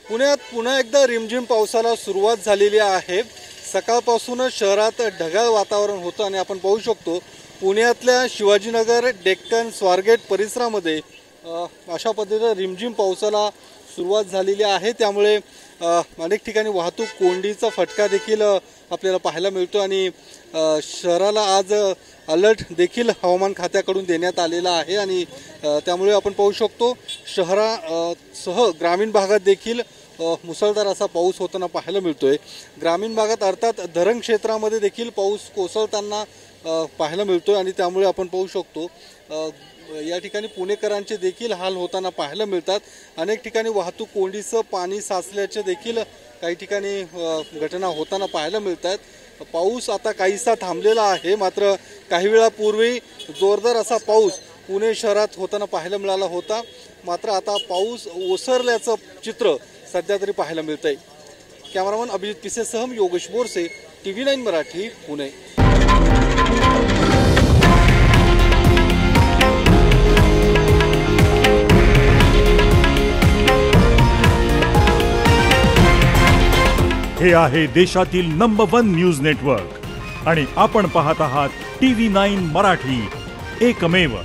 पुण्यात पुन्हा एकदा रिमझिम पावसाला सुरुवात झालेली आहे। सकाळपासूनच शहरात ढगाळ वातावरण होतं आणि आपण पाहू शकतो पुण्यातल्या शिवाजीनगर, डेक्कन, स्वारगेट परिसरामध्ये अशा पद्धतीने रिमझिम पावसाला सुरुवात झालेली आहे। त्यामुळे अनेक ठिकाणी वाहतूक कोंडीचा फटका देखील आपल्याला पाहायला मिळतो आणि शहराला आज अलर्ट देखील हवामान खात्याकडून देण्यात आलेला आहे आणि त्यामुळे आपण पाहू शकतो शहरासह ग्रामीण भागात देखील मुसळधार असा पाऊस होताना पाहायला मिळतोय। ग्रामीण भागात अर्थात धरण क्षेत्रामध्ये देखील पाऊस कोसळताना पाहायला मिळतोय आणि त्यामुळे आपण पाहू शकतो या ठिकाणी पुणेकरांचे देखील हाल होताना पाहायला मिळतात। अनेक ठिकाणी वाहतूक कोंडीचं पाणी साचल्याचे देखील काही ठिकाणी घटना होताना पाहायला मिळतात। पाऊस आता काहीसा थांबलेला आहे, मात्र काही वेळापूर्वी जोरदार असा पाऊस पुणे शहरात होताना पाहायला मिळाला होता। मात्र आता पाऊस ओसरल्याचं चित्र सध्या तरी पाहायला मिळतंय। कॅमेरामन अभिजित पिसेसह योगेश बोरसे, TV9 मराठी, पुणे। हे आहे देशातील नंबर 1 न्यूज नेटवर्क आणि आपण पाहत आहात TV9 मराठी, एकमेव।